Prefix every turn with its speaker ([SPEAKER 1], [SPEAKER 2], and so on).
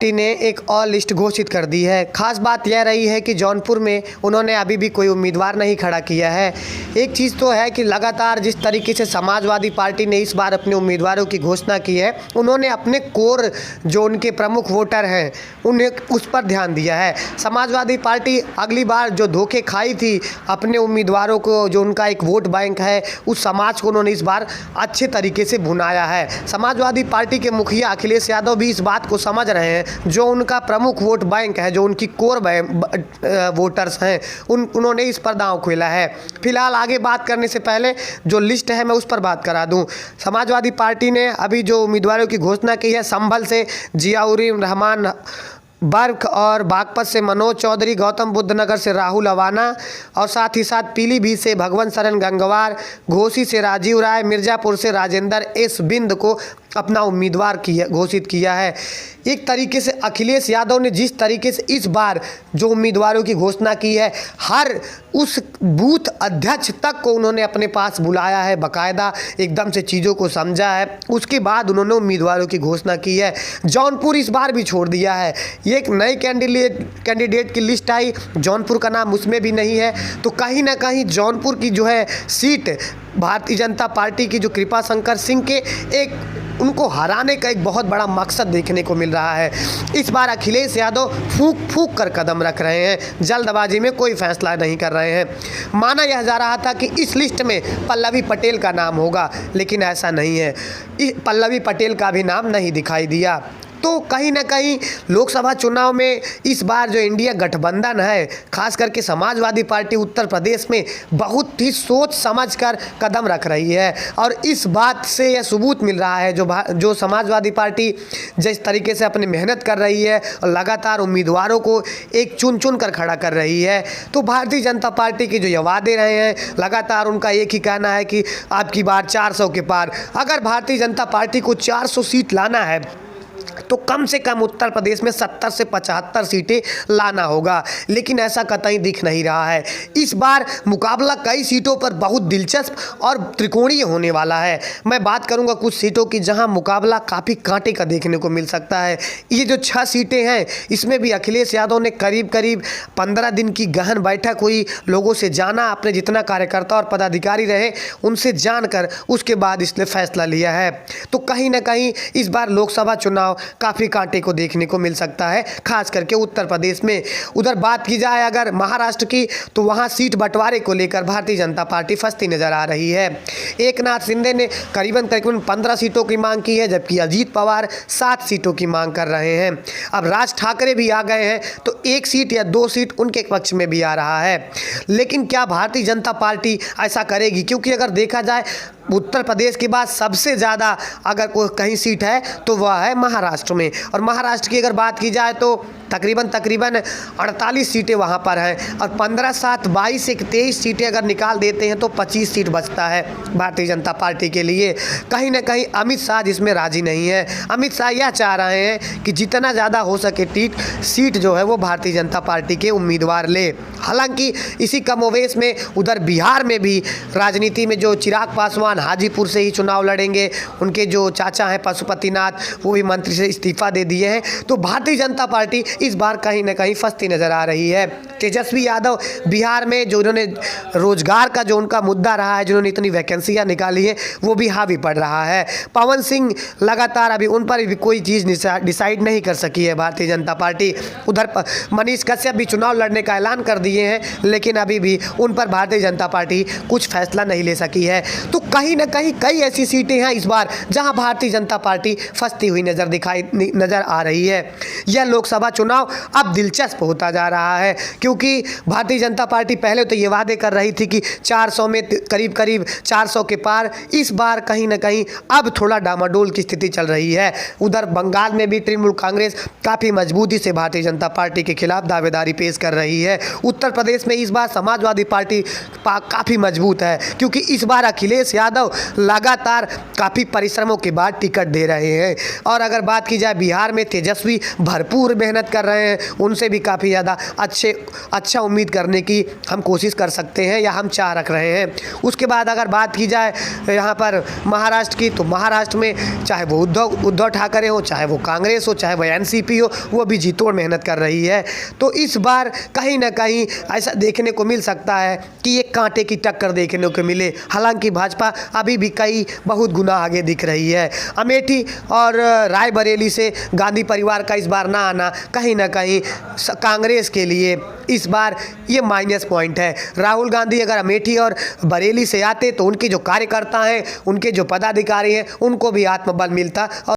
[SPEAKER 1] Party ने एक और लिस्ट घोषित कर दी है। खास बात यह रही है कि जौनपुर में उन्होंने अभी भी कोई उम्मीदवार नहीं खड़ा किया है। एक चीज़ तो है कि लगातार जिस तरीके से समाजवादी पार्टी ने इस बार अपने उम्मीदवारों की घोषणा की है, उन्होंने अपने कोर जो उनके प्रमुख वोटर हैं उन्हें उस पर ध्यान दिया है। समाजवादी पार्टी अगली बार जो धोखे खाई थी अपने उम्मीदवारों को, जो उनका एक वोट बैंक है, उस समाज को उन्होंने इस बार अच्छे तरीके से भुनाया है। समाजवादी पार्टी के मुखिया अखिलेश यादव भी इस बात को समझ रहे हैं, जो उनका प्रमुख वोट बैंक है, जो उनकी कोर वोटर्स हैं, उन्होंने इस पर दांव खेला है। फिलहाल आगे बात करने से पहले जो लिस्ट है मैं उस पर बात करा दूं। समाजवादी पार्टी ने अभी जो उम्मीदवारों की घोषणा की है, संभल से जियाउर रहमान बर्क और बागपत से मनोज चौधरी, गौतम बुद्ध नगर से राहुल अवाना और साथ ही साथ पीलीभीत से भगवंत शरण गंगवार, घोसी से राजीव राय, मिर्ज़ापुर से राजेंद्र एस बिंद को अपना उम्मीदवार घोषित किया है। एक तरीके से अखिलेश यादव ने जिस तरीके से इस बार जो उम्मीदवारों की घोषणा की है, हर उस बूथ अध्यक्ष तक को उन्होंने अपने पास बुलाया है, बाकायदा एकदम से चीज़ों को समझा है, उसके बाद उन्होंने उम्मीदवारों की घोषणा की है। जौनपुर इस बार भी छोड़ दिया है। ये एक नई कैंडिडेट की लिस्ट आई, जौनपुर का नाम उसमें भी नहीं है, तो कहीं ना कहीं जौनपुर की जो है सीट भारतीय जनता पार्टी की जो कृपा शंकर सिंह के उनको हराने का एक बहुत बड़ा मकसद देखने को मिल रहा है। इस बार अखिलेश यादव फूंक कर कदम रख रहे हैं, जल्दबाजी में कोई फैसला नहीं कर रहे हैं। माना यह जा रहा था कि इस लिस्ट में पल्लवी पटेल का नाम होगा, लेकिन ऐसा नहीं है। पल्लवी पटेल का भी नाम नहीं दिखाई दिया। तो कहीं ना कहीं लोकसभा चुनाव में इस बार जो इंडिया गठबंधन है, खास करके समाजवादी पार्टी उत्तर प्रदेश में बहुत ही सोच समझकर कदम रख रही है। और इस बात से यह सबूत मिल रहा है जो समाजवादी पार्टी जिस तरीके से अपनी मेहनत कर रही है और लगातार उम्मीदवारों को एक चुन कर खड़ा कर रही है, तो भारतीय जनता पार्टी के जो ये वादे रहे हैं, लगातार उनका एक ही कहना है कि आपकी बार 400 के पार। अगर भारतीय जनता पार्टी को 400 सीट लाना है तो कम से कम उत्तर प्रदेश में 70 से 75 सीटें लाना होगा, लेकिन ऐसा कतई दिख नहीं रहा है। इस बार मुकाबला कई सीटों पर बहुत दिलचस्प और त्रिकोणीय होने वाला है। मैं बात करूंगा कुछ सीटों की जहां मुकाबला काफ़ी कांटे का देखने को मिल सकता है। ये जो 6 सीटें हैं, इसमें भी अखिलेश यादव ने करीब 15 दिन की गहन बैठक हुई, लोगों से जाना, अपने जितना कार्यकर्ता और पदाधिकारी रहे उनसे जानकर उसके बाद इसने फैसला लिया है। तो कहीं ना कहीं इस बार लोकसभा चुनाव काफ़ी कांटे को देखने को मिल सकता है, खास करके उत्तर प्रदेश में। उधर बात की जाए अगर महाराष्ट्र की, तो वहां सीट बंटवारे को लेकर भारतीय जनता पार्टी फंसती नजर आ रही है। एकनाथ शिंदे ने करीबन 15 सीटों की मांग की है, जबकि अजीत पवार 7 सीटों की मांग कर रहे हैं। अब राज ठाकरे भी आ गए हैं, तो 1 सीट या 2 सीट उनके पक्ष में भी आ रहा है। लेकिन क्या भारतीय जनता पार्टी ऐसा करेगी? क्योंकि अगर देखा जाए उत्तर प्रदेश के बाद सबसे ज़्यादा अगर कोई कहीं सीट है तो वह है महाराष्ट्र में। और महाराष्ट्र की अगर बात की जाए तो तकरीबन 48 सीटें वहाँ पर हैं, और 15, 7, 22, 23 सीटें अगर निकाल देते हैं तो 25 सीट बचता है भारतीय जनता पार्टी के लिए। कहीं ना कहीं अमित शाह जिसमें राजी नहीं है। अमित शाह यह चाह रहे हैं कि जितना ज़्यादा हो सके सीट जो है वो भारतीय जनता पार्टी के उम्मीदवार ले। हालांकि इसी कमोवेश में उधर बिहार में भी राजनीति में जो चिराग पासवान हाजीपुर से ही चुनाव लड़ेंगे, उनके जो चाचा हैं पशुपतिनाथ, वो भी मंत्री से इस्तीफा दे दिए हैं। तो भारतीय जनता पार्टी इस बार कहीं ना कहीं फंसती नजर आ रही है। तेजस्वी यादव बिहार में जो उन्होंने रोजगार का जो उनका मुद्दा रहा है, जिन्होंने इतनी वैकेंसियां निकाली है, वो भी हावी पड़ रहा है। पवन सिंह लगातार अभी उन पर भी कोई चीज़ डिसाइड नहीं कर सकी है भारतीय जनता पार्टी। उधर मनीष कश्यप भी चुनाव लड़ने का ऐलान कर दिए हैं, लेकिन अभी भी उन पर भारतीय जनता पार्टी कुछ फैसला नहीं ले सकी है। तो कहीं ना कहीं कई ऐसी सीटें हैं इस बार जहां भारतीय जनता पार्टी फंसती हुई नजर आ रही है। यह लोकसभा चुनाव अब दिलचस्प होता जा रहा है, क्योंकि भारतीय जनता पार्टी पहले तो ये वादे कर रही थी कि 400 में करीब 400 के पार। इस बार कहीं ना कहीं अब थोड़ा डामाडोल की स्थिति चल रही है। उधर बंगाल में भी तृणमूल कांग्रेस काफ़ी मजबूती से भारतीय जनता पार्टी के खिलाफ दावेदारी पेश कर रही है। उत्तर प्रदेश में इस बार समाजवादी पार्टी काफ़ी मजबूत है, क्योंकि इस बार अखिलेश यादव यादव लगातार काफ़ी परिश्रमों के बाद टिकट दे रहे हैं। और अगर बात की जाए बिहार में तेजस्वी भरपूर मेहनत कर रहे हैं, उनसे भी काफ़ी ज़्यादा अच्छा उम्मीद करने की हम कोशिश कर सकते हैं या हम चाह रख रहे हैं। उसके बाद अगर बात की जाए यहाँ पर महाराष्ट्र की, तो महाराष्ट्र में चाहे वो उद्धव ठाकरे हो, चाहे वो कांग्रेस हो, चाहे वो एनसीपी हो, वो भी जी तोड़ मेहनत कर रही है। तो इस बार कहीं ना कहीं ऐसा देखने को मिल सकता है कि एक कांटे की टक्कर देखने को मिले। हालांकि भाजपा अभी भी कई बहुत गुना आगे दिख रही है। अमेठी और रायबरेली से गांधी परिवार का इस बार ना आना कहीं ना कहीं कांग्रेस के लिए इस बार ये माइनस पॉइंट है। राहुल गांधी अगर अमेठी और बरेली से आते तो उनके जो कार्यकर्ता हैं, उनके जो पदाधिकारी हैं, उनको भी आत्मबल मिलता और